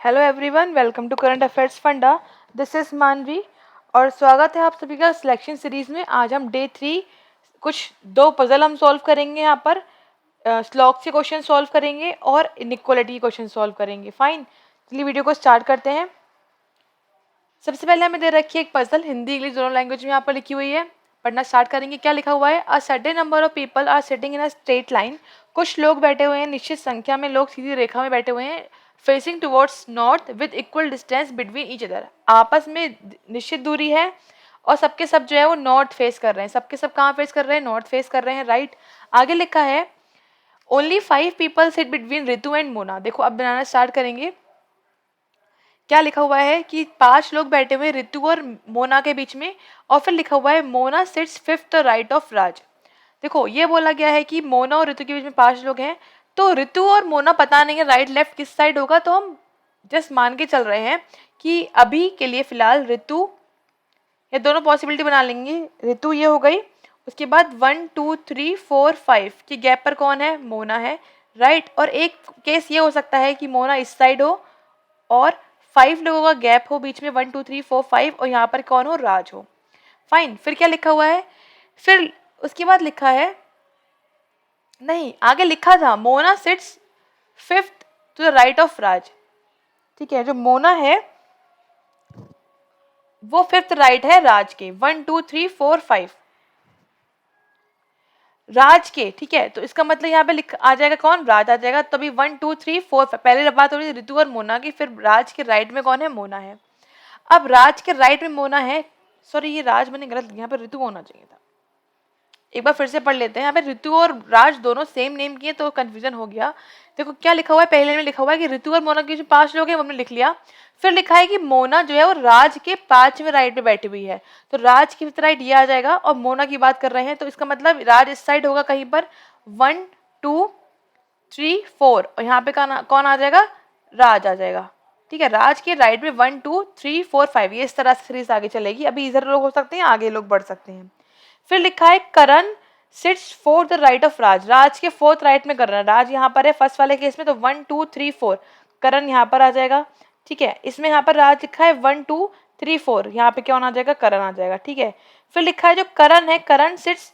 Hello everyone, welcome to current affairs funda. This is Manvi और स्वागत है आप सभी का सिलेक्शन सीरीज में। आज हम डे 3 कुछ दो पजल हम सॉल्व करेंगे। यहाँ पर स्लॉग से क्वेश्चन सॉल्व करेंगे और इनइक्वालिटी क्वेश्चन सॉल्व करेंगे। फाइन, चलिए वीडियो को स्टार्ट करते हैं। सबसे पहले हमें दे रखी है एक पजल, हिंदी इंग्लिश दोनों लैंग्वेज में यहाँ पर लिखी हुई है। पढ़ना स्टार्ट करेंगे। क्या लिखा हुआ है? A certain number of people are sitting in a straight line. कुछ लोग बैठे हुए हैं, निश्चित संख्या में लोग सीधी रेखा में बैठे हुए हैं। Facing towards north with equal distance between each other. आपस में निश्चित दूरी है और सबके सब जो है वो नॉर्थ फेस कर रहे हैं। सबके सब कहाँ फेस कर रहे हैं? नॉर्थ फेस कर रहे हैं, राइट। आगे लिखा है only 5 people sit between Ritu and Mona. देखो अब बनाना स्टार्ट करेंगे। क्या लिखा हुआ है कि 5 लोग बैठे हुए ऋतु और मोना के बीच में, और फिर लिखा हुआ है Mona sits fifth right of Raj. देखो ये बोला गया है कि मोना और ऋतु के बीच में 5 लोग हैं, तो ऋतु और मोना पता नहीं है राइट लेफ्ट किस साइड होगा, तो हम जस्ट मान के चल रहे हैं कि अभी के लिए फिलहाल ऋतु, ये दोनों पॉसिबिलिटी बना लेंगे। ऋतु ये हो गई, उसके बाद 1 2 3 4 5 के गैप पर कौन है? मोना है, राइट। और एक केस ये हो सकता है कि मोना इस साइड हो और 5 लोगों का गैप हो बीच में, 1 2 3 4 5, और यहाँ पर कौन हो? राज हो। फाइन, फिर क्या लिखा हुआ है? फिर उसके बाद लिखा है, नहीं आगे लिखा था Mona sits fifth to the right of Raj. ठीक है, जो मोना है वो फिफ्थ राइट है राज के, 1 2 3 4 5 राज के। ठीक है, तो इसका मतलब यहाँ पे लिख आ जाएगा कौन? राज आ जाएगा। तभी 1 2 3 4 पहले बात हो रही ऋतु और मोना की, फिर राज के राइट में कौन है? मोना है। अब राज के राइट में मोना है, सॉरी ये राज मैंने गलत, यहाँ पे ऋतु होना चाहिए था। एक बार फिर से पढ़ लेते हैं। यहाँ पे ऋतु और राज दोनों सेम नेम की है तो कंफ्यूजन हो गया। देखो क्या लिखा हुआ है, पहले में लिखा हुआ है कि ऋतु और मोना के जो 5 लोग हैं वो हमने लिख लिया। फिर लिखा है कि मोना जो है वो राज के 5वें राइट पे बैठी हुई है, तो राज की राइट ये आ जाएगा। और मोना की बात कर रहे हैं तो इसका मतलब राज इस साइड होगा कहीं पर, 1 2 3 4, और यहाँ पे कौन आ जाएगा? राज आ जाएगा। ठीक है, राज के राइट में 1 2 3 4 5, ये इस तरह से सीरीज आगे चलेगी। अभी इधर लोग हो सकते हैं, आगे लोग बढ़ सकते हैं। फिर लिखा है Karan seats fourth right of राज। राज के 4th राइट में करण, राज यहाँ पर है फर्स्ट वाले केस में, तो 1 2 3 4 करण यहाँ पर आ जाएगा। ठीक है, इसमें यहाँ पर राज लिखा है 1 2 3 4, यहाँ पे कौन आ जाएगा? करण आ जाएगा। ठीक है, फिर लिखा है जो करण है, Karan sits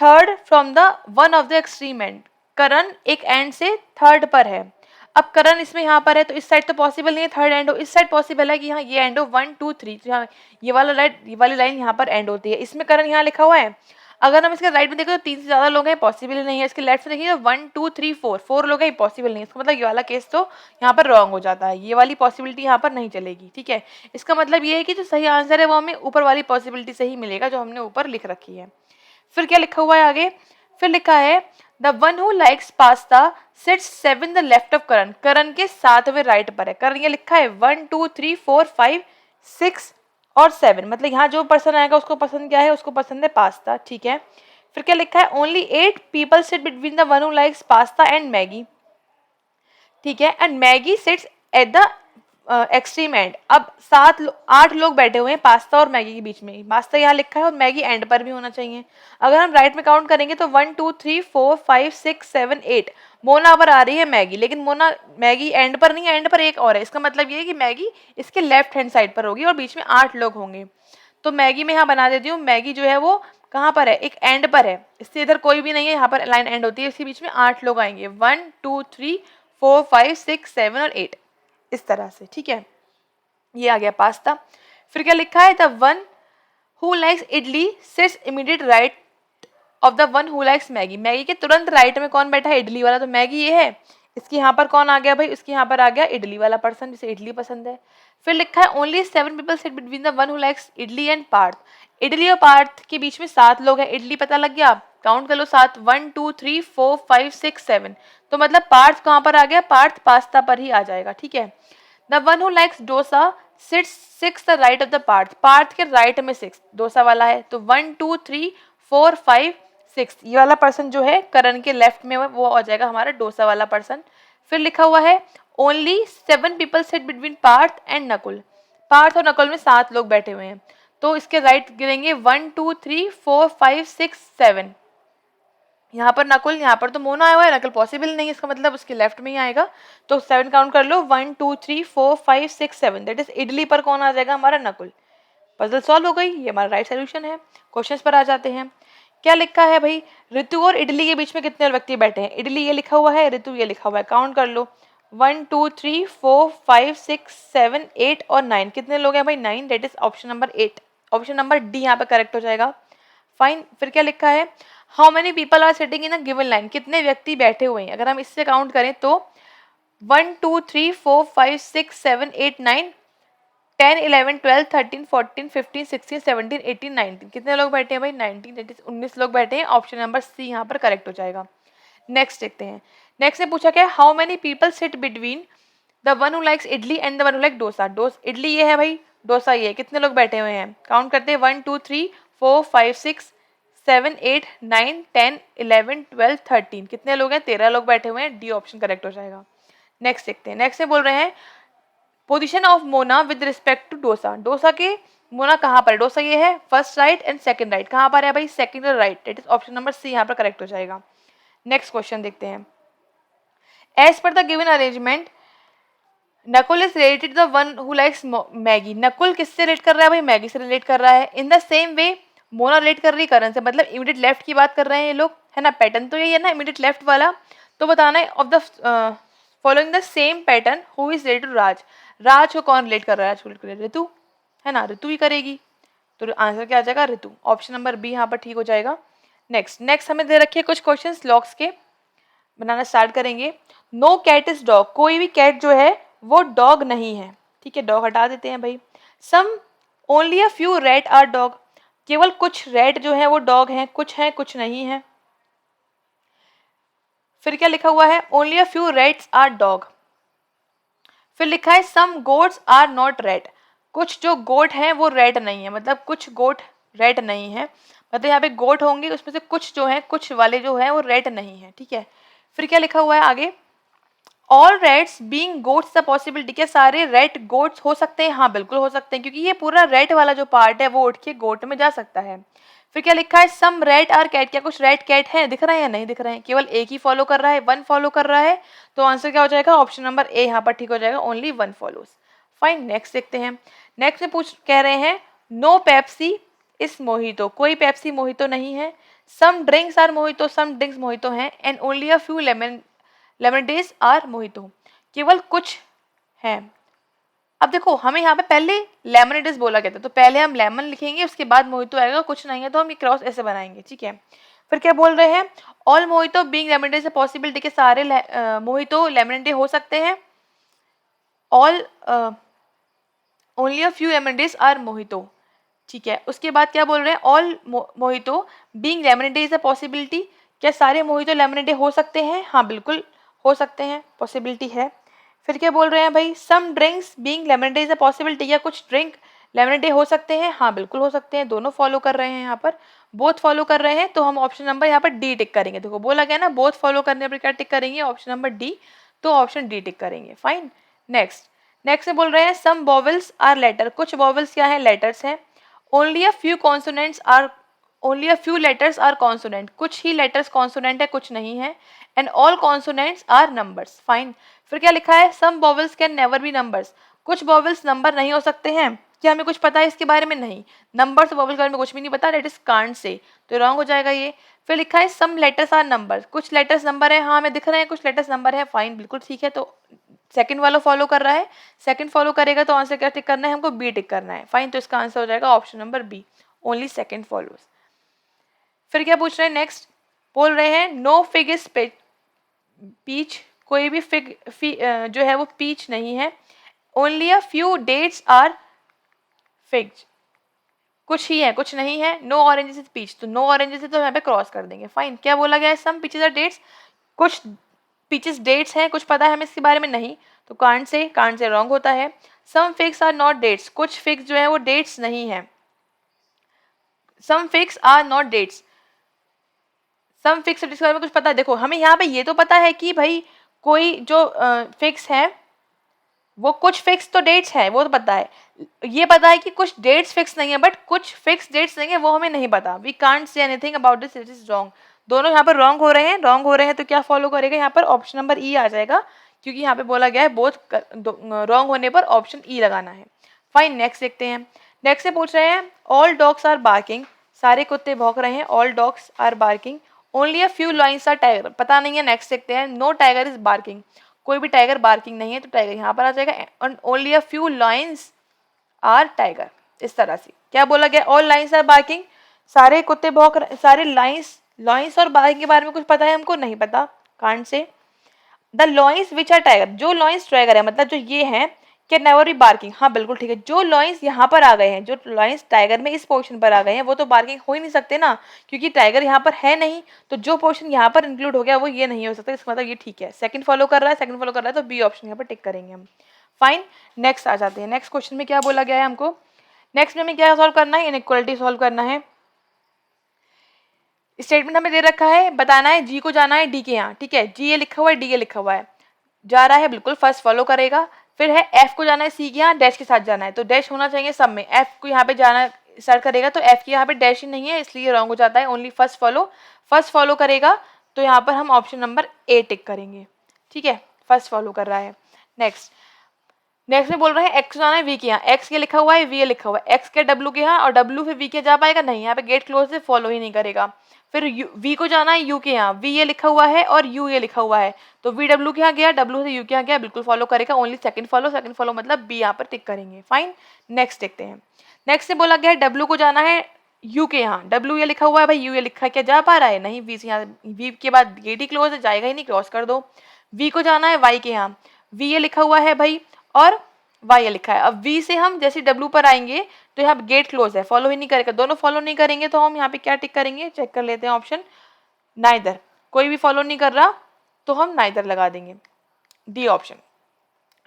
third from the one of the extreme end. Karan एक एंड से थर्ड पर है। अब करण इसमें यहाँ पर है तो इस साइड तो पॉसिबल नहीं है थर्ड एंड हो, इस साइड पॉसिबल है कि यहाँ ये एंड हो 1 2 3, तो यहाँ ये वाली लाइन यहाँ पर एंड होती है। इसमें करण यहाँ लिखा हुआ है। अगर हम इसके राइट में देखें तो 3 से ज्यादा लोग हैं, पॉसिबल नहीं है। इसके लेफ्ट में देखिए तो 1 2 3 4 लोग हैं, पॉसिबल नहीं है। इसका मतलब ये वाला केस तो यहाँ पर रॉन्ग हो जाता है, ये वाली पॉसिबिलिटी यहाँ पर नहीं चलेगी। ठीक है, इसका मतलब ये है कि जो सही आंसर है वो हमें ऊपर वाली पॉसिबिलिटी से ही मिलेगा जो हमने ऊपर लिख रखी है। फिर क्या लिखा हुआ है आगे? फिर लिखा है the one who likes pasta sits 7 the left of Karan. Karan के 7वें राइट पर है। करण ये लिखा है 1 2 3 4 5 6 और 7, मतलब यहाँ जो पर्सन आएगा उसको पसंद क्या है? उसको पसंद है पास्ता। ठीक है, फिर क्या लिखा है? Only 8 people sit between the one who likes pasta and Maggi. ठीक है, and Maggi seats at the extreme and. अब 8 लोग बैठे हुए हैं पास्ता और मैगी के बीच में। पास्ता यहाँ लिखा है और मैगी एंड पर भी होना चाहिए। अगर हम राइट में काउंट करेंगे तो 1 2 3 4 5 6 7 8 मोना पर आ रही है मैगी, लेकिन मोना मैगी एंड पर नहीं है, एंड पर एक और है। इसका मतलब ये है कि मैगी इसके लेफ्ट हैंड साइड पर होगी और बीच में 8 लोग होंगे। तो मैगी में यहाँ बना देती हूँ, मैगी जो है वो कहाँ पर है? एक एंड पर है। इससे इधर कोई भी नहीं है, यहाँ पर लाइन एंड होती है, इसके बीच में 8 लोग आएंगे, 1 2 3 4 5 6 7 और 8, इस तरह से। ठीक है, ये आ गया पास्ता। फिर क्या लिखा है? The one who likes idli sits immediate right of the one who likes Maggi. Maggi के तुरंत राइट में कौन बैठा है? इडली वाला, तो मैगी ये है। इसके यहाँ पर कौन आ गया भाई? इसके यहाँ पर आ गया इडली वाला पर्सन, जिसे इडली पसंद है। फिर लिखा है only 7 people sit between the one who likes idli and Parth. Idli और पार्थ के बीच में 7 लोग हैं। इडली पता लग गया, काउंट कर लो 7, 1 2 3 4 5 6 7, तो मतलब पार्थ कहाँ पर आ गया? पार्थ पास्ता पर ही आ जाएगा। ठीक है, the one who likes dosa sits 6 the right of the Parth. Parth के राइट में 6 डोसा वाला है, तो 1 2 3 4 5 6, ये वाला पर्सन जो है करण के लेफ्ट में वो आ जाएगा हमारा डोसा वाला पर्सन। फिर लिखा हुआ है only 7 people sit between Parth and Nakul. Parth और नकुल में 7 लोग बैठे हुए हैं, तो इसके राइट गिरेंगे 1 2 3 4 5 6 7, यहाँ पर नकुल, यहाँ पर तो मोना आया हुआ है, नकुल पॉसिबल नहीं है, इसका मतलब उसके लेफ्ट में ही आएगा। तो 7 काउंट कर लो, 1 2 3 4 5 6 7, दैट इज इडली पर कौन आ जाएगा हमारा नकुल। पजल सॉल्व हो गई, ये हमारा राइट सोल्यूशन है। क्वेश्चंस पर आ जाते हैं। क्या लिखा है भाई, ऋतु और इडली के बीच में कितने व्यक्ति बैठे हैं। इडली ये लिखा हुआ है, ऋतु ये लिखा हुआ है, काउंट कर लो 1 2 3 4 5 6 7 8 और 9, कितने लोग हैं भाई 9, that is option number 8, option number D यहाँ पे करेक्ट हो जाएगा। फाइन, फिर क्या लिखा है, how many people are sitting in a given line, कितने व्यक्ति बैठे हुए हैं। अगर हम इससे काउंट करें तो 1 2 3 4 5 6 7 8 9 10 11 12 13 14 15 16 17 18 19, कितने लोग बैठे हैं भाई 19, दैट इज 19 लोग बैठे हैं, ऑप्शन नंबर सी यहाँ पर करेक्ट हो जाएगा। नेक्स्ट देखते हैं। नेक्स्ट ने पूछा क्या, how many people sit between the one who likes idli and the one who like dosa. Idli ये है भाई, डोसा ये है, कितने लोग बैठे हुए हैं, काउंट करते हैं 1 2 3 4 5 6 7 8 9 10 11 12 13, कितने लोग हैं 13 लोग बैठे हुए हैं, डी ऑप्शन करेक्ट हो जाएगा। नेक्स्ट देखते हैं। नेक्स्ट में बोल रहे हैं position of Mona with respect to dosa, dosa के मोना कहाँ पर है। डोसा ये है first right and second right, कहाँ पर है भाई सेकंड और right, that is option number C यहाँ पर करेक्ट हो जाएगा। नेक्स्ट क्वेश्चन देखते हैं। As per the given arrangement Nakul is related the one who likes Maggi, Nakul किससे रिलेट कर रहा है भाई, मैगी से रिलेट कर रहा है। In the same way Mona relate कर रही है करण से, मतलब इमीडिएट लेफ्ट की बात कर रहे हैं ये लोग, है ना, पैटर्न तो यही है ना इमीडिएट लेफ्ट वाला। तो बताना है of the following the same pattern who is related to Raj, Raj को कौन रिलेट कर रहा है, राज को रिलेट कर रहा है ऋतु, है ना, ऋतु ही करेगी, तो आंसर क्या आ जाएगा ऋतु, ऑप्शन नंबर बी यहाँ पर ठीक हो जाएगा। नेक्स्ट हमें दे रखिए कुछ क्वेश्चन लॉक्स के, बनाना स्टार्ट करेंगे। नो कैट इज डॉग, कोई भी कैट जो है वो डॉग नहीं है, ठीक है, डॉग हटा देते हैं भाई। Some only a few rat are dog, केवल कुछ रैट जो है वो डॉग हैं कुछ नहीं है। फिर क्या लिखा हुआ है, only a few rats are dog. फिर लिखा है some goats are not red, कुछ जो गोट हैं वो रेड नहीं है, मतलब कुछ गोट रेड नहीं है, मतलब यहाँ पे गोट होंगे उसमें से कुछ जो है, कुछ वाले जो है वो रेड नहीं है, ठीक है। फिर क्या लिखा हुआ है आगे, all reds being goats the possibility, क्या सारे रेड गोट्स हो सकते हैं, हाँ बिल्कुल हो सकते हैं, क्योंकि ये पूरा रेड वाला जो पार्ट है वो उठ के गोट में जा सकता है। फिर क्या लिखा है, सम रेड आर कैट, क्या कुछ रेड कैट है, दिख रहे हैं या नहीं दिख रहे हैं, केवल एक ही फॉलो कर रहा है, वन फॉलो कर रहा है, तो आंसर क्या हो जाएगा ऑप्शन नंबर ए यहाँ पर ठीक हो जाएगा, only one follows. Fine, next देखते हैं। नेक्स्ट में कह रहे हैं नो पेप्सी इस मोहितो, कोई पेप्सी मोहितो नहीं है। Some drinks are mojito, some drinks mojito हैं, and only a few lemonades are mojito, केवल कुछ है। अब देखो हमें यहाँ पे पहले लेमनेडेज बोला गया था, तो पहले हम लेमन लिखेंगे उसके बाद मोहितो आएगा, कुछ नहीं है तो हम ये क्रॉस ऐसे बनाएंगे, ठीक है। फिर क्या बोल रहे हैं, all mojito being lemonades possibility, के सारे मोहितो लेमनेडे हो सकते हैं, all only a few lemonades are mojito, ठीक है। उसके बाद क्या बोल रहे हैं, all mojito being lemonade is a possibility, क्या सारे मोहितो लेमनेडे हो सकते हैं, हाँ बिल्कुल हो सकते हैं, पॉसिबिलिटी है। फिर क्या बोल रहे हैं भाई, some drinks being lemonade is a possibility, या कुछ ड्रिंक लेमनेडे हो सकते हैं, हाँ बिल्कुल हो सकते हैं, दोनों फॉलो कर रहे हैं यहाँ पर, बोथ फॉलो कर रहे हैं, तो हम ऑप्शन नंबर यहाँ पर डी टिक करेंगे। देखो बोला गया ना बोथ फॉलो करने पर क्या टिक करेंगे, ऑप्शन नंबर डी, तो ऑप्शन डी टिक करेंगे। फाइन, नेक्स्ट में बोल रहे हैं सम वॉवल्स आर लेटर, कुछ वॉवल्स क्या है, लेटर्स हैं। Only a few consonants are, only a few letters are consonant, कुछ ही लेटर्स कॉन्सोनेंट है कुछ नहीं है, and all consonants are numbers. Fine, फिर क्या लिखा है, some vowels can never be numbers, कुछ वॉवल्स नंबर नहीं हो सकते हैं, क्या हमें कुछ पता है इसके बारे में, नहीं, नंबर्स वॉवल के बारे में कुछ भी नहीं पता, दैट इज कांट से, तो रॉन्ग हो जाएगा ये। फिर लिखा है सम लेटर्स आर नंबर्स, कुछ लेटर्स नंबर है, हाँ हमें दिख रहे हैं कुछ लेटर्स नंबर है, फाइन बिल्कुल ठीक है, तो सेकंड वाला फॉलो कर रहा है, सेकंड फॉलो करेगा तो आंसर क्या टिक करना है हमको, बी टिक करना है। फाइन, तो इसका आंसर हो जाएगा option number B, only second follows. फिर क्या पूछ रहे हैं, नेक्स्ट बोल रहे हैं नो फिग इज पीच, कोई भी जो है वो पीच नहीं है। Only a few dates are figs, कुछ ही है कुछ नहीं है। नो ऑरेंजेस इज पीच, तो नो ऑरेंजेस है तो यहाँ पे क्रॉस कर देंगे। फाइन, क्या बोला गया है, सम पीचेस आर डेट्स, कुछ पीचेस डेट्स हैं, कुछ पता है हमें इसके बारे में नहीं, तो कांट से रॉन्ग होता है। Some figs are not dates, कुछ फिग्स जो है वो डेट्स नहीं है, some figs are not dates, some figs इसके बारे में कुछ पता है। देखो हमें यहाँ पे ये तो पता है कि भाई कोई जो फिक्स है वो कुछ फिक्स तो डेट्स है वो तो पता है, ये पता है कि कुछ डेट्स फिक्स नहीं है, बट कुछ फिक्स डेट्स नहीं है वो हमें नहीं पता, we can't say anything about this, it is wrong, दोनों यहाँ पर रॉन्ग हो रहे हैं तो क्या फॉलो करेगा यहाँ पर? ऑप्शन नंबर ई आ जाएगा, क्योंकि यहाँ पे बोला गया है बोथ रॉन्ग होने पर ऑप्शन ई लगाना है। फाइन, नेक्स्ट देखते हैं। नेक्स्ट से पूछ रहे हैं ऑल डॉग्स आर बार्किंग, सारे कुत्ते भौंक रहे हैं, all dogs are barking, only a few lions are tiger, पता नहीं है। नेक्स्ट देखते हैं नो टाइगर इज बार्किंग, कोई भी टाइगर बार्किंग नहीं है, तो टाइगर यहाँ पर आ जाएगा। Only a few lions are tiger, इस तरह से क्या बोला गया? ऑल लाइन्स आर बार्किंग, सारे कुत्ते भौंक रहे, सारे लाइन्स, लॉइंस और बार्किंग के बारे में कुछ पता है हमको? नहीं पता, can't say. The lions which are tiger, जो लॉइंस टाइगर है मतलब जो ये हैं, कैन नेवर बी बार्किंग, हाँ बिल्कुल ठीक है। जो लॉइंस यहाँ पर आ गए हैं, जो लॉइंस टाइगर में इस पोर्शन पर आ गए हैं, वो तो बार्किंग हो ही नहीं सकते ना, क्योंकि टाइगर यहाँ पर है नहीं, तो जो पोर्शन यहाँ पर इंक्लूड हो गया वो ये नहीं हो सकता, इसका मतलब ये ठीक है। सेकंड फॉलो कर रहा है, सेकंड फॉलो कर रहा है, तो बी ऑप्शन यहाँ पर टिक करेंगे हम। फाइन, नेक्स्ट आ जाते हैं। नेक्स्ट क्वेश्चन में क्या बोला गया है हमको? नेक्स्ट में हमें क्या सॉल्व करना है? इनइक्वालिटी सॉल्व करना है। स्टेटमेंट हमें दे रखा है, बताना है जी को जाना है डी के यहाँ, ठीक है। जी ये लिखा हुआ है, डी ये लिखा हुआ है, जा रहा है बिल्कुल, फर्स्ट फॉलो करेगा। फिर है एफ को जाना है सी के यहाँ, डैश के साथ जाना है, तो डैश होना चाहिए सब में। एफ को यहाँ पे जाना स्टार्ट करेगा तो एफ की यहाँ पे डैश ही नहीं है, इसलिए रॉन्ग हो जाता है। ओनली फर्स्ट फॉलो करेगा, तो यहाँ पर हम ऑप्शन नंबर ए टिक करेंगे, ठीक है। फर्स्ट फॉलो कर रहा है। नेक्स्ट में बोल रहे हैं एक्स जाना है वी के यहाँ, एक्स के लिखा हुआ है, वी ए लिखा हुआ है, एक्स के डब्ल्यू के यहाँ और डब्ल्यू फिर वी के जा पाएगा नहीं, यहाँ पे गेट क्लोज से फॉलो ही नहीं करेगा। फिर वी को जाना है यू के यहाँ, वी ए लिखा हुआ है और यू ए लिखा हुआ है, तो वी डब्ल्यू के यहाँ गया, डब्ल्यू से यू के यहाँ गया, बिल्कुल फॉलो करेगा। ओनली सेकंड फॉलो मतलब बी यहाँ पर टिक करेंगे। फाइन, नेक्स्ट देखते हैं। नेक्स्ट से बोला गया है डब्ल्यू को जाना है यू के यहाँ, डब्ल्यू ये लिखा हुआ है भाई, यू ये लिखा है, क्या जा पा रहा है? नहीं, वी से यहाँ, वी के बाद गेट ही क्लोज है, जाएगा ही नहीं, क्रॉस कर दो। वी को जाना है वाई के यहाँ, वी ये लिखा हुआ है भाई और वाई ये लिखा है। अब वी से हम जैसे डब्ल्यू पर आएंगे तो यहाँ गेट क्लोज है, फॉलो ही नहीं करेगा, दोनों फॉलो नहीं करेंगे, तो हम यहाँ पे क्या टिक करेंगे? चेक कर लेते हैं ऑप्शन, नाइदर, कोई भी फॉलो नहीं कर रहा तो हम नाइदर लगा देंगे, डी ऑप्शन।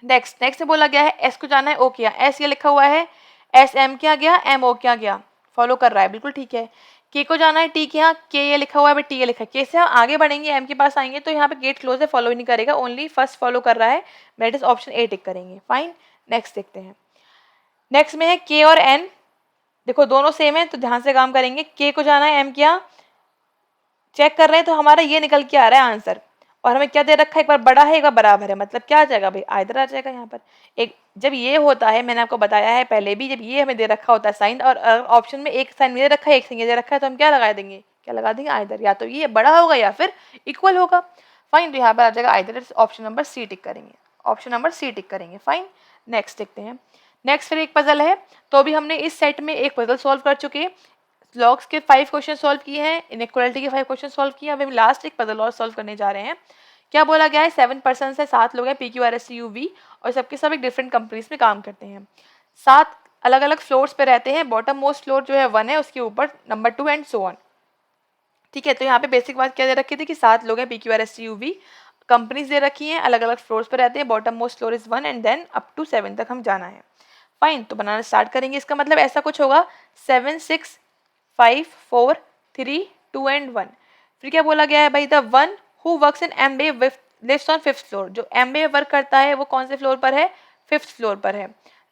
नेक्स्ट से बोला गया है एस को जाना है ओ क्या, एस ये लिखा हुआ है, एस एम क्या गया, एम ओ क्या गया, फॉलो कर रहा है, बिल्कुल ठीक है। के को जाना है टी के यहाँ, के ये लिखा हुआ है, टी ये लिखा है, के से हम आगे बढ़ेंगे, एम के पास आएंगे तो यहाँ पे गेट क्लोज है, फॉलो ही नहीं करेगा, ओनली फर्स्ट फॉलो कर रहा है, दैट इज ऑप्शन ए टिक करेंगे। फाइन, नेक्स्ट देखते हैं। नेक्स्ट में है के और एन, देखो दोनों सेम है तो ध्यान से काम करेंगे। के को जाना है एम के यहाँ, चेक कर रहे हैं तो हमारा ये निकल के आ रहा है आंसर, और हमें क्या दे रखा है, एक बार बड़ा है एक बार बराबर है, मतलब क्या आ जाएगा भाई? आइदर आ जाएगा यहाँ पर। एक जब ये होता है, मैंने आपको बताया है पहले भी, जब ये हमें दे रखा होता है साइन और ऑप्शन में एक साइन दे रखा है एक साइन दे रखा है, तो हम क्या लगा देंगे? क्या लगा देंगे? आइदर, या तो ये बड़ा होगा या फिर इक्वल होगा। फाइन, तो यहाँ पर आ जाएगा आइदर, ऑप्शन नंबर सी टिक करेंगे, ऑप्शन नंबर सी टिक करेंगे। फाइन, नेक्स्ट देखते हैं। नेक्स्ट फिर एक पजल है, तो अभी हमने इस सेट में एक पजल सॉल्व कर चुके हैं, लॉग्स के 5 क्वेश्चन सॉल्व किए हैं, इनइक्वालिटी के 5 क्वेश्चन सॉल्व किए हैं, अभी हम लास्ट एक पजल और सॉल्व करने जा रहे हैं। क्या बोला गया है? 7 पर्सन से 7 लोग हैं, P Q R S T U V, और सबके सब एक डिफरेंट कंपनीज में काम करते हैं, 7 अलग अलग फ्लोर्स पे रहते हैं, बॉटम मोस्ट फ्लोर जो है 1 है, उसके ऊपर नंबर 2 एंड सो ऑन, ठीक है। तो यहाँ पे बेसिक बात क्या दे रखी थी कि 7 लोग हैं, P Q R S T U V, companies दे रखी हैं, अलग अलग फ्लोर्स पे रहते हैं, bottom most floor is 1 and then up to 7 तक हम जाना है। फाइन, तो बनाना स्टार्ट करेंगे। इसका मतलब ऐसा कुछ होगा 7 6 5 4 3 2 एंड 1। फिर क्या बोला गया है भाई? The one who works in Amway lives on 5th floor, जो एमबे वर्क करता है वो कौन से फ्लोर पर है? 5th फ्लोर पर है,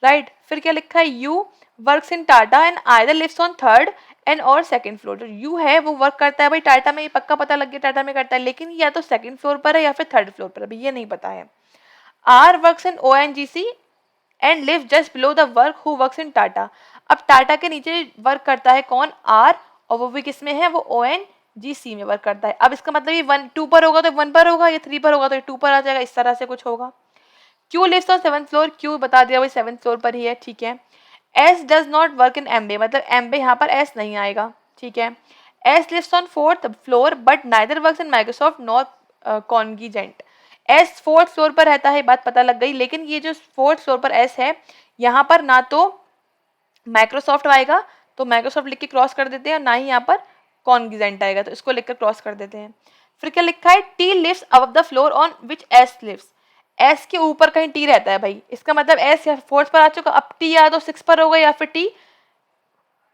राइट। फिर क्या लिखा है? U works in Tata and either lives on 3rd and और 2nd फ्लोर, जो यू है वो वर्क करता है भाई टाटा में, ये पक्का पता लग गया टाटा में करता है, लेकिन या तो 2nd फ्लोर पर है या फिर 3rd फ्लोर पर, अभी ये नहीं पता है। R works in O N G C and live just below the work who works in Tata, अब टाटा के नीचे वर्क करता है कौन? आर, और वो भी किस में है? वो ओ एन जी सी में वर्क करता है। अब इसका मतलब ये 1 2 पर होगा तो 1 पर होगा, ये 3 पर होगा तो ये 2 पर आ जाएगा, इस तरह से कुछ होगा। Q lives on 7th floor, Q बता दिया भाई 7th फ्लोर पर ही है, ठीक है। S does not work in Amway, मतलब एमबे यहाँ पर एस नहीं आएगा, ठीक है। S lives on 4th floor but neither works in Microsoft nor Cognizant, S 4th floor पर रहता है, बात पता लग गई, लेकिन ये जो 4th फ्लोर पर एस है, यहाँ पर ना तो माइक्रोसॉफ्ट आएगा, तो माइक्रोसॉफ्ट लिख के क्रॉस कर देते हैं, और ना ही यहाँ पर कॉन्गिजेंट आएगा, तो इसको लिखकर क्रॉस कर देते हैं। फिर क्या लिखा है? T lives above the floor on which S lives, S के ऊपर कहीं टी रहता है भाई, इसका मतलब एस या 4th पर आ चुका, अब टी या तो 6 पर होगा या फिर टी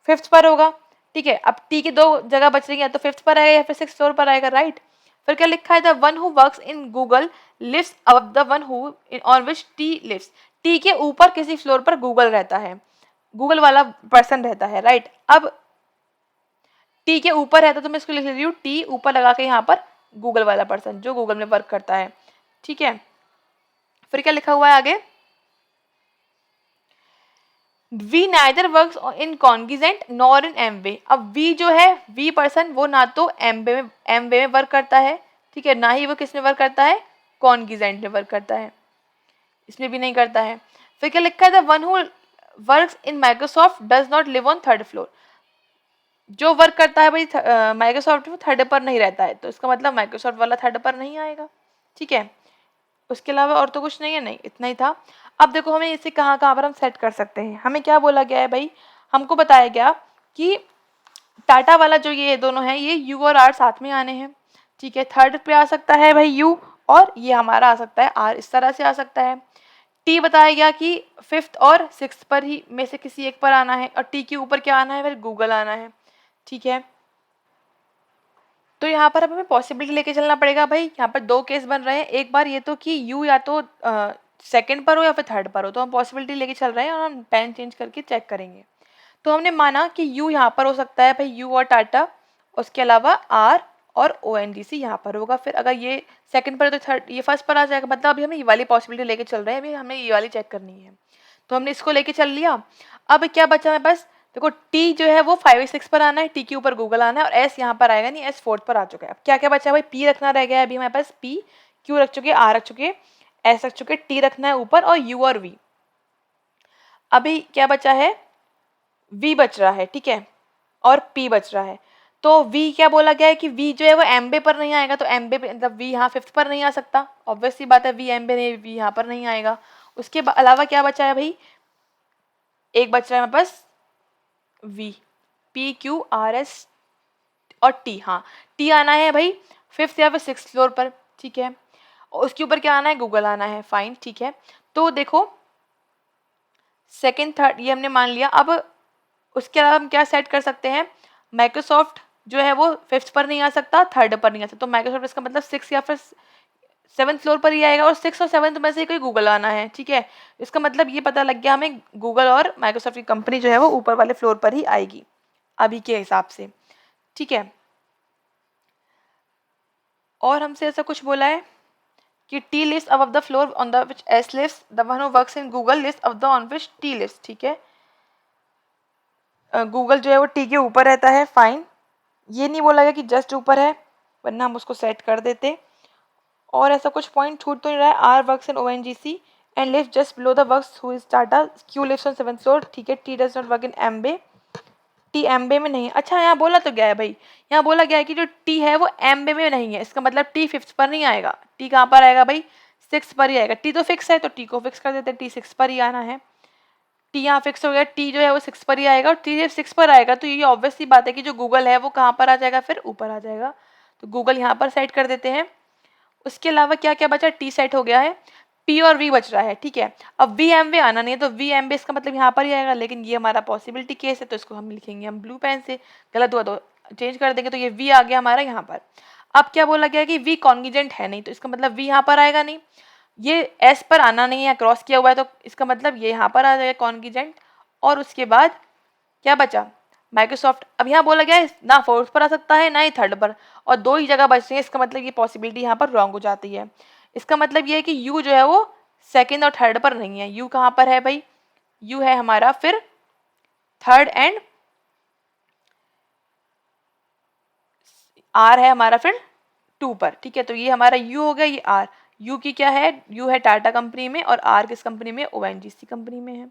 5th पर होगा, ठीक है। अब टी की 2 जगह बच रही है, या तो 5th पर आएगा या फिर 6th फ्लोर पर आएगा, राइट। फिर क्या लिखा है? The one who works in Google lives above the one who on which T lives, T के ऊपर किसी फ्लोर पर गूगल रहता है, गूगल वाला पर्सन रहता है, राइट। अब टी के ऊपर है तो मैं इसको लिख रही हूँ टी ऊपर लगा के यहाँ पर गूगल वाला पर्सन जो गूगल में वर्क करता है, ठीक है। फिर क्या लिखा हुआ है आगे, V neither works in Cognizant nor in Amway. अब वी जो है, वी पर्सन वो ना तो एमवे में वर्क करता है, ठीक है, ना ही वो किस में वर्क करता है, कॉन्गिजेंट में वर्क करता है, इसमें भी नहीं करता है। फिर क्या लिखा है, the one who works in Microsoft does not live on third floor. जो वर्क करता है भाई माइक्रोसॉफ्ट में, थर्ड पर नहीं रहता है, तो इसका मतलब माइक्रोसॉफ्ट वाला थर्ड पर नहीं आएगा, ठीक है। उसके अलावा और तो कुछ नहीं है, नहीं इतना ही था। अब देखो हमें इसे कहाँ कहाँ पर हम सेट कर सकते हैं। हमें क्या बोला गया है भाई, हमको बताया गया कि टाटा वाला जो ये दोनों है ये यू और आर साथ में आने हैं, ठीक है। थर्ड पे आ सकता है भाई यू, और ये हमारा आ सकता है आर, इस तरह से आ सकता है। टी बताया गया कि फिफ्थ और सिक्स पर ही में से किसी एक पर आना है, और टी के ऊपर क्या आना है, फिर गूगल आना है, ठीक है। तो यहाँ पर अब हमें पॉसिबिलिटी लेके चलना पड़ेगा भाई। यहाँ पर दो केस बन रहे हैं, एक बार ये तो कि यू या तो सेकंड पर हो या फिर थर्ड पर हो, तो हम पॉसिबिलिटी लेके चल रहे हैं और हम पेन चेंज करके चेक करेंगे। तो हमने माना कि यू यहाँ पर हो सकता है भाई, यू और टाटा, उसके अलावा आर और ओ एन जी सी यहाँ पर होगा। फिर अगर ये सेकंड पर है तो थर्ड ये फर्स्ट पर आ जाएगा, मतलब अभी हमें ये वाली पॉसिबिलिटी लेके चल रहे हैं, अभी हमें ये वाली चेक करनी है। तो हमने इसको लेके चल लिया। अब क्या बचा हमें बस, देखो टी जो है वो 5 6 पर आना है, टी के ऊपर गूगल आना है, और एस यहाँ पर आएगा नहीं, एस फोर्थ पर आ चुका है। अब क्या क्या बचा है भाई, पी रखना रह गया है अभी हमारे पास, पी क्यू रख चुके, आर रख चुके, एस रख चुके, टी रखना है ऊपर, और यू और वी। अभी क्या बचा है, वी बच रहा है, ठीक है, और पी बच रहा है। तो वी क्या बोला गया है कि वी जो है वो एमबे पर नहीं आएगा, तो एमबे पे मतलब वी यहाँ फिफ्थ पर नहीं आ सकता, ऑब्वियस सी बात है, वी एमबे नहीं, वी यहाँ पर नहीं आएगा। उसके अलावा क्या बचा है भाई, एक बच रहा है मेरे पास V, P Q R S और टी। हाँ, टी आना है भाई फिफ्थ या फिर सिक्स फ्लोर पर, ठीक है, और उसके ऊपर क्या आना है, गूगल आना है, फाइन, ठीक है। तो देखो सेकंड थर्ड ये हमने मान लिया। अब उसके अलावा हम क्या सेट कर सकते हैं, माइक्रोसॉफ्ट जो है वो फिफ्थ पर नहीं आ सकता, थर्ड पर नहीं आ सकता, तो माइक्रोसॉफ्ट इसका मतलब सिक्स या फिर सेवन्थ फ्लोर पर ही आएगा, और सिक्स और सेवन्थ में से ही कोई गूगल आना है, ठीक है। इसका मतलब ये पता लग गया हमें, गूगल और माइक्रोसॉफ्ट की कंपनी जो है वो ऊपर वाले फ्लोर पर ही आएगी अभी के हिसाब से, ठीक है। और हमसे ऐसा कुछ बोला है कि T list above the floor on the which S list, the one who works in Google list of the on which T list, ठीक है। गूगल जो है वो टी के ऊपर रहता है, फाइन। ये नहीं बोला गया कि जस्ट ऊपर है, वरना हम उसको सेट कर देते। और ऐसा कुछ पॉइंट छूट तो नहीं रहा है, R works in O N G C and live just below the works who is Tata, Q lives on seventh floor, ठीक है। T does not work in Amway, T Amway में नहीं है। अच्छा यहाँ बोला तो गया है भाई, यहाँ बोला गया है कि जो टी है वो एम्बे में नहीं है, इसका मतलब टी फिफ्थ पर नहीं आएगा, टी कहाँ पर आएगा भाई, सिक्स पर ही आएगा। टी तो फिक्स है तो टी को फिक्स कर देते हैं, टी सिक्स पर ही आना है, टी यहाँ फिक्स हो गया, टी जो है वो सिक्स पर ही आएगा, और टी जब सिक्स पर आएगा तो ये ऑब्वियस सी बात है कि जो गूगल है वो कहाँ पर आ जाएगा, फिर ऊपर आ जाएगा, तो गूगल यहाँ पर सेट कर देते हैं। उसके अलावा क्या क्या बचा, टी सेट हो गया है, पी और वी बच रहा है, ठीक है। अब वी एम वे आना नहीं है, तो वी एम वे इसका मतलब यहाँ पर ही आएगा, लेकिन ये हमारा पॉसिबिलिटी केस है तो इसको हम लिखेंगे हम ब्लू पेन से, गलत हुआ तो चेंज कर देंगे, तो ये वी आ गया हमारा यहाँ पर। अब क्या बोला गया कि वी कॉन्गिजेंट है नहीं, तो इसका मतलब वी यहाँ पर आएगा नहीं, ये एस पर आना नहीं है, क्रॉस किया हुआ है, तो इसका मतलब ये यहाँ पर आ जाएगा कॉन्गिजेंट। और उसके बाद क्या बचा, माइक्रोसॉफ्ट। अब यहाँ बोला गया है ना फोर्थ पर आ सकता है ना ही थर्ड पर, और दो ही जगह बच रही है, इसका मतलब ये पॉसिबिलिटी यहाँ पर रॉन्ग हो जाती है। इसका मतलब ये है कि यू जो है वो सेकंड और थर्ड पर नहीं है, यू कहाँ पर है भाई, यू है हमारा फिर थर्ड एंड आर है हमारा फिर टू पर, ठीक है। तो ये हमारा यू हो गया, ये आर, यू की क्या है, यू है टाटा कंपनी में, और आर किस कंपनी में, ओएनजीसी कंपनी में है,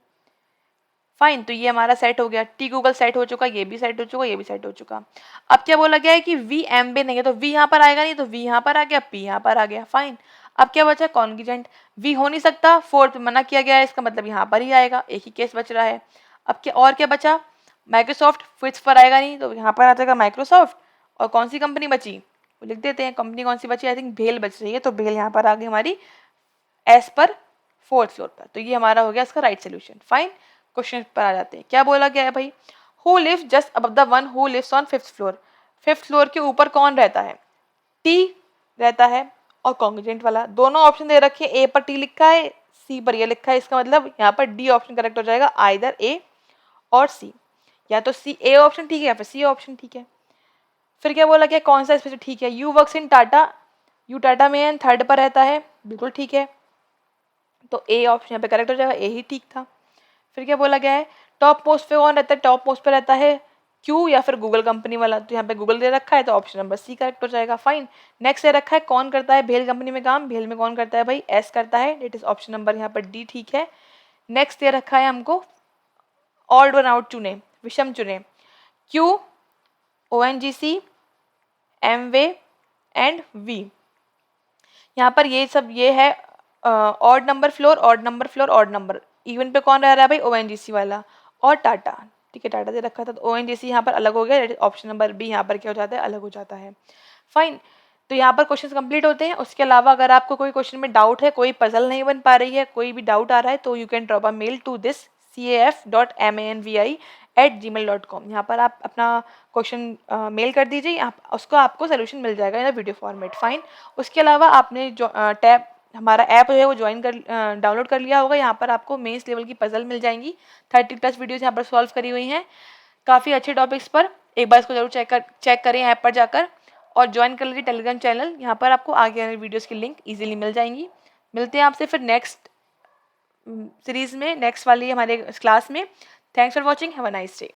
फाइन। तो ये हमारा सेट हो गया, टी गूगल सेट हो चुका, ये भी सेट हो चुका, ये भी सेट हो चुका। अब क्या बोला गया है कि वी एम बे नहीं है, तो वी यहाँ पर आएगा नहीं, तो वी यहाँ पर आ गया, पी यहाँ पर आ गया, फाइन। अब क्या बचा, कॉन्गिजेंट, वी हो नहीं सकता, फोर्थ मना किया गया है, इसका मतलब यहाँ पर ही आएगा, एक ही केस बच रहा है। अब क्या और क्या बचा, माइक्रोसॉफ्ट फिफ्थ पर आएगा नहीं, तो यहाँ पर आ जाएगा माइक्रोसॉफ्ट, और कौन सी कंपनी बची वो लिख देते हैं, कंपनी कौन सी बची, आई थिंक भेल बच रही है, तो भेल यहाँ पर आ गई हमारी एस पर फोर्थ फ्लोर पर, तो ये हमारा हो गया इसका राइट सोल्यूशन, फाइन। क्वेश्चन पर आ जाते हैं, क्या बोला गया है भाई, who lives just above the one who lives on fifth floor, fifth floor के ऊपर कौन रहता है, टी रहता है, और कॉन्ग्रुएंट वाला दोनों ऑप्शन दे रखे हैं, ए पर टी लिखा है, सी पर ये लिखा है, इसका मतलब यहाँ पर डी ऑप्शन करेक्ट हो जाएगा, आइदर ए और सी, या तो सी ए ऑप्शन ठीक है या फिर सी ऑप्शन ठीक है। फिर क्या बोला गया, कौन सा स्पेसिफिक, ठीक है, U works in Tata, you Tata में है, थर्ड पर रहता है, बिल्कुल ठीक है, तो ए ऑप्शन यहाँ पे करेक्ट हो जाएगा, ए ही ठीक था। फिर क्या बोला गया है, टॉप मोस्ट पे कौन रहता है, टॉप मोस्ट पे रहता है क्यू या फिर गूगल कंपनी वाला, तो यहाँ पे गूगल दे रखा है तो ऑप्शन नंबर सी करेक्ट हो जाएगा। फाइन। नेक्स्ट दे रखा है कौन करता है भेल कंपनी में काम, भेल में कौन करता है भाई, एस करता है, इट इज ऑप्शन नंबर यहाँ पर डी ठीक है। नेक्स्ट दे रखा है हमको ऑड वन आउट चुने, विषम चुने, Q, O N G C, M वे एंड वी। यहाँ पर ये सब ये है odd number floor, odd number floor, odd number. Even पे कौन रह रहा है भाई, ओएनजीसी वाला और टाटा, ठीक है, टाटा दे रखा था तो ओएनजीसी यहाँ पर अलग हो गया, ऑप्शन नंबर बी यहाँ पर क्या हो जाता है, अलग हो जाता है। फाइन। तो यहाँ पर क्वेश्चन कंप्लीट होते हैं। उसके अलावा अगर आपको कोई क्वेश्चन में डाउट है, कोई पजल नहीं बन पा रही है, कोई भी डाउट आ रहा है, तो you can drop a mail to this caf.manvi@gmail.com। यहाँ पर आप अपना क्वेश्चन मेल कर दीजिए, आप उसको आपको सोल्यूशन मिल जाएगा इन वीडियो फॉर्मेट। फाइन। उसके अलावा आपने जो टैब हमारा ऐप है वो ज्वाइन कर डाउनलोड कर लिया होगा, यहाँ पर आपको मेंस लेवल की पजल मिल जाएंगी, 30+ वीडियोस यहाँ पर सॉल्व करी हुई हैं काफ़ी अच्छे टॉपिक्स पर। एक बार इसको जरूर चेक करें ऐप पर जाकर और ज्वाइन कर लीजिए टेलीग्राम चैनल, यहाँ पर आपको आगे आने वीडियोस की लिंक इजीली मिल जाएंगी। मिलते हैं आपसे फिर नेक्स्ट सीरीज में, नेक्स्ट वाली हमारे क्लास में। Thanks for watching, have a nice day.